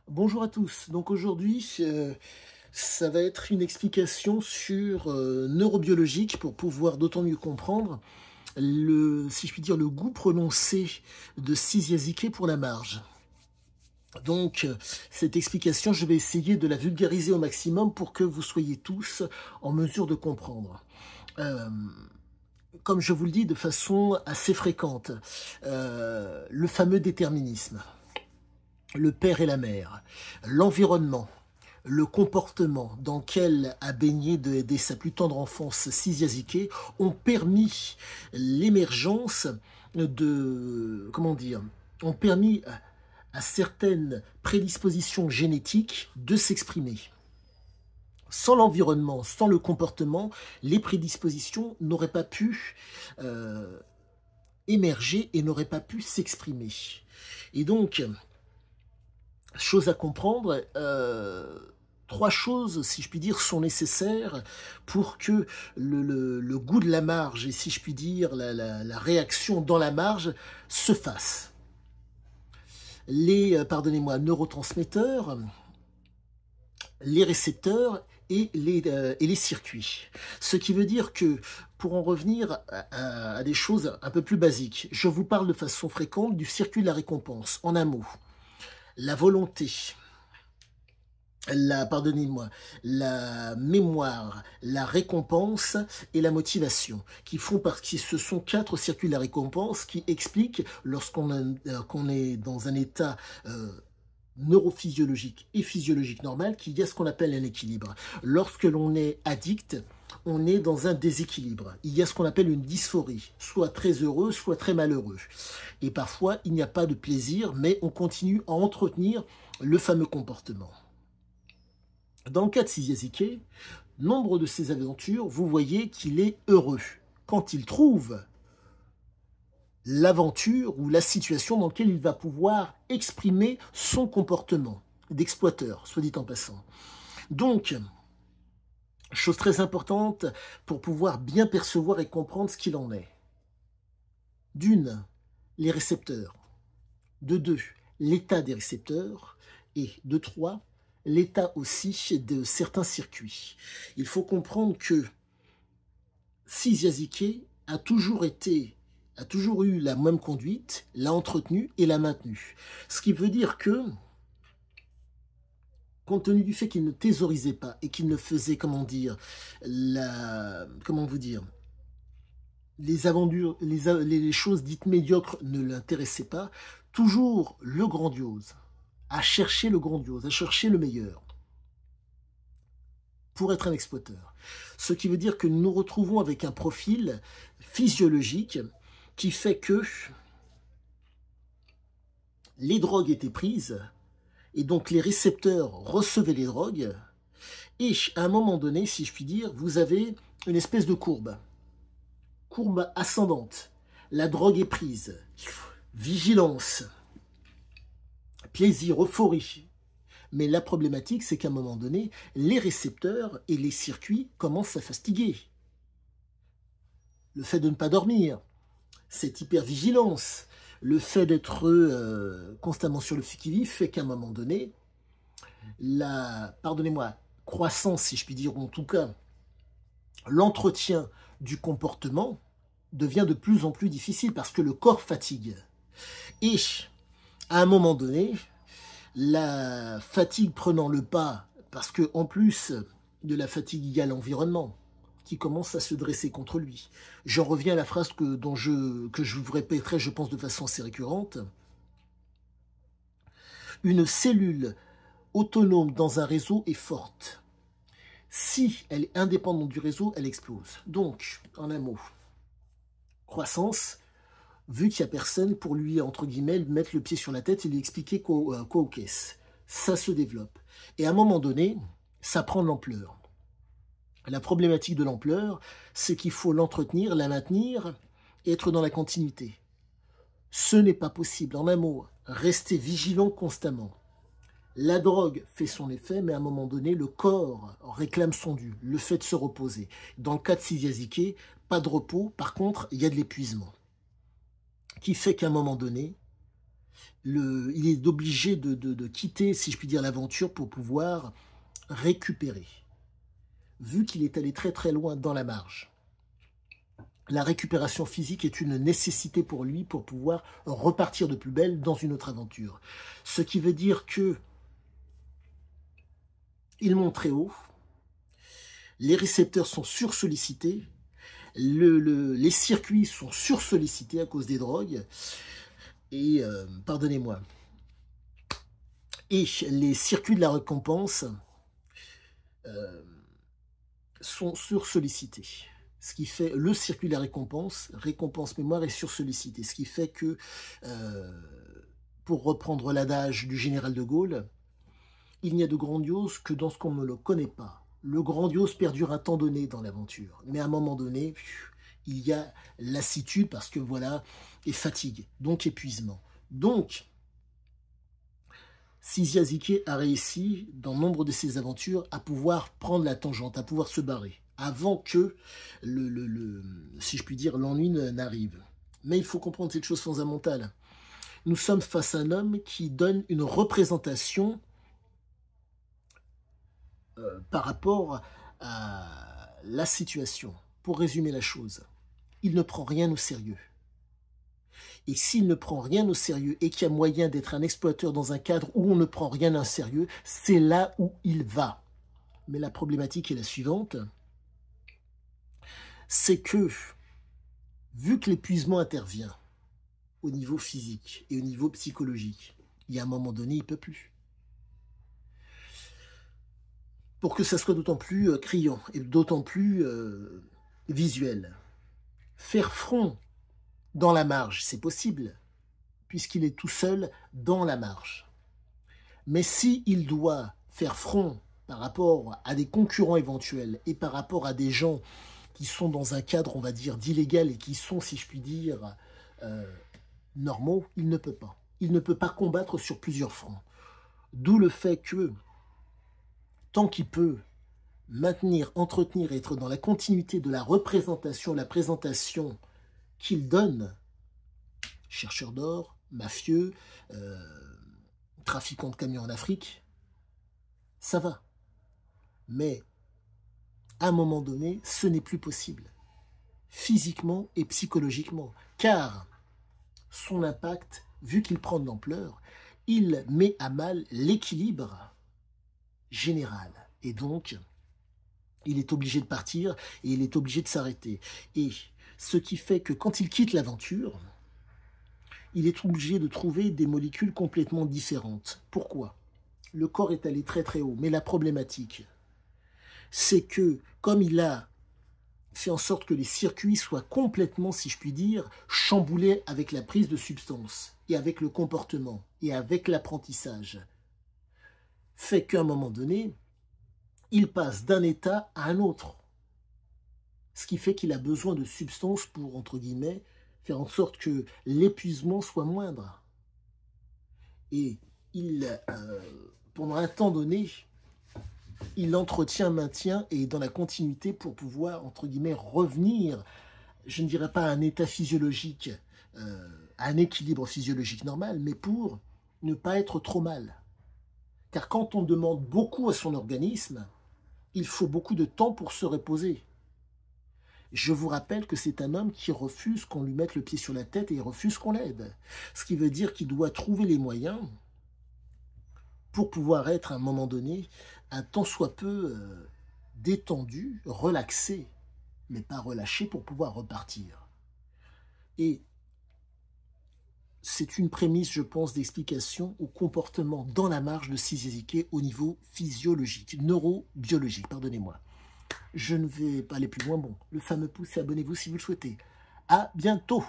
Bonjour à tous. Donc aujourd'hui, ça va être une explication sur neurobiologique pour pouvoir d'autant mieux comprendre si je puis dire, le goût prononcé de Cisiazike pour la marge. Donc, cette explication, je vais essayer de la vulgariser au maximum pour que vous soyez tous en mesure de comprendre. Euh, Comme je vous le dis de façon assez fréquente, le fameux déterminisme, le père et la mère, l'environnement, le comportement dans lequel a baigné dès sa plus tendre enfance Cisiazike ont permis l'émergence comment dire, ont permis à certaines prédispositions génétiques de s'exprimer. Sans l'environnement, sans le comportement, les prédispositions n'auraient pas pu émerger et n'auraient pas pu s'exprimer. Et donc, chose à comprendre, trois choses, si je puis dire, sont nécessaires pour que le goût de la marge et, si je puis dire, la réaction dans la marge se fasse. Les, pardonnez-moi, neurotransmetteurs, les récepteurs et les circuits. Ce qui veut dire que, pour en revenir à des choses un peu plus basiques, je vous parle de façon fréquente du circuit de la récompense. En un mot, la volonté, pardonnez-moi, la mémoire, la récompense et la motivation, qui font partie, ce sont quatre circuits de la récompense qui expliquent, qu'on est dans un état neurophysiologique et physiologique normal, qu'il y a ce qu'on appelle un équilibre. Lorsque l'on est addict, on est dans un déséquilibre. Il y a ce qu'on appelle une dysphorie, soit très heureux, soit très malheureux. Et parfois, il n'y a pas de plaisir, mais on continue à entretenir le fameux comportement. Dans le cas de Cisiazike, nombre de ses aventures, vous voyez qu'il est heureux quand il trouve l'aventure ou la situation dans laquelle il va pouvoir exprimer son comportement d'exploiteur, soit dit en passant. Donc, chose très importante pour pouvoir bien percevoir et comprendre ce qu'il en est. D'une, les récepteurs. De deux, l'état des récepteurs. Et de trois, l'état aussi de certains circuits. Il faut comprendre que Cisiazike a toujours eu la même conduite, l'a entretenue et l'a maintenue. Ce qui veut dire que, compte tenu du fait qu'il ne thésaurisait pas et qu'il ne faisait, les choses dites médiocres ne l'intéressaient pas, toujours le grandiose, à chercher le grandiose, à chercher le meilleur, pour être un exploiteur. Ce qui veut dire que nous nous retrouvons avec un profil physiologique qui fait que les drogues étaient prises, et donc les récepteurs recevaient les drogues, et à un moment donné, si je puis dire, vous avez une espèce de courbe ascendante. La drogue est prise, vigilance, plaisir, euphorie. Mais la problématique, c'est qu'à un moment donné, les récepteurs et les circuits commencent à fatiguer. Le fait de ne pas dormir, cette hypervigilance, le fait d'être constamment sur le qui-vive fait qu'à un moment donné, pardonnez-moi, croissance, si je puis dire, ou en tout cas, l'entretien du comportement devient de plus en plus difficile parce que le corps fatigue. Et à un moment donné, la fatigue prenant le pas, parce que en plus de la fatigue, il y a l'environnement qui commence à se dresser contre lui. J'en reviens à la phrase que je vous répéterai, je pense, de façon assez récurrente. Une cellule autonome dans un réseau est forte. Si elle est indépendante du réseau, elle explose. Donc, en un mot, croissance, vu qu'il n'y a personne pour lui, entre guillemets, mettre le pied sur la tête et lui expliquer quoi au caisse. Ça se développe. Et à un moment donné, ça prend de l'ampleur. La problématique de l'ampleur, c'est qu'il faut l'entretenir, la maintenir et être dans la continuité. Ce n'est pas possible. En un mot, rester vigilant constamment. La drogue fait son effet, mais à un moment donné, le corps réclame son dû, le fait de se reposer. Dans le cas de Cisiazike, pas de repos, par contre, il y a de l'épuisement. Qui fait qu'à un moment donné, il est obligé de quitter, si je puis dire, l'aventure pour pouvoir récupérer. Vu qu'il est allé très très loin dans la marge, la récupération physique est une nécessité pour lui pour pouvoir repartir de plus belle dans une autre aventure. Ce qui veut dire que il monte très haut, les récepteurs sont sursollicités, les circuits sont sursollicités à cause des drogues, et, pardonnez-moi, et les circuits de la récompense sont sursollicités. Ce qui fait, le circuit de la récompense mémoire est sursollicité. Ce qui fait que, pour reprendre l'adage du général de Gaulle, il n'y a de grandiose que dans ce qu'on ne le connaît pas. Le grandiose perdure un temps donné dans l'aventure. Mais à un moment donné, il y a lassitude parce que voilà, et fatigue, donc épuisement. Donc, Siziazike a réussi, dans nombre de ses aventures, à pouvoir prendre la tangente, à pouvoir se barrer, avant que, si je puis dire, l'ennui n'arrive. Mais il faut comprendre cette chose fondamentale. Nous sommes face à un homme qui donne une représentation par rapport à la situation. Pour résumer la chose, il ne prend rien au sérieux. Et s'il ne prend rien au sérieux et qu'il y a moyen d'être un exploiteur dans un cadre où on ne prend rien au sérieux, c'est là où il va. Mais la problématique est la suivante, c'est que, vu que l'épuisement intervient au niveau physique et au niveau psychologique, il y a un moment donné, il ne peut plus. Pour que ça soit d'autant plus criant et d'autant plus visuel. Faire front dans la marge, c'est possible, puisqu'il est tout seul dans la marge. Mais s'il doit faire front par rapport à des concurrents éventuels et par rapport à des gens qui sont dans un cadre, on va dire, d'illégal et qui sont, si je puis dire, normaux, il ne peut pas. Il ne peut pas combattre sur plusieurs fronts. D'où le fait que, tant qu'il peut maintenir, entretenir et être dans la continuité de la représentation, la présentation qu'il donne, chercheur d'or, mafieux, trafiquant de camions en Afrique, ça va. Mais, à un moment donné, ce n'est plus possible, physiquement et psychologiquement, car son impact, vu qu'il prend de l'ampleur, il met à mal l'équilibre général. Et donc, il est obligé de partir et il est obligé de s'arrêter. Et ce qui fait que quand il quitte l'aventure, il est obligé de trouver des molécules complètement différentes. Pourquoi? Le corps est allé très très haut, mais la problématique, c'est que comme il a fait en sorte que les circuits soient complètement, si je puis dire, chamboulés avec la prise de substances et avec le comportement et avec l'apprentissage, fait qu'à un moment donné, il passe d'un état à un autre. Ce qui fait qu'il a besoin de substances pour, entre guillemets, faire en sorte que l'épuisement soit moindre. Et pendant un temps donné, il entretient, maintient et est dans la continuité pour pouvoir, entre guillemets, revenir, je ne dirais pas à un état physiologique, à un équilibre physiologique normal, mais pour ne pas être trop mal. Car quand on demande beaucoup à son organisme, il faut beaucoup de temps pour se reposer. Je vous rappelle que c'est un homme qui refuse qu'on lui mette le pied sur la tête et il refuse qu'on l'aide. Ce qui veut dire qu'il doit trouver les moyens pour pouvoir être, à un moment donné, un tant soit peu détendu, relaxé, mais pas relâché pour pouvoir repartir. Et c'est une prémisse, je pense, d'explication au comportement dans la marge de Siziazike au niveau physiologique, neurobiologique, pardonnez-moi. Je ne vais pas aller plus loin. Bon, le fameux pouce et abonnez-vous si vous le souhaitez. À bientôt!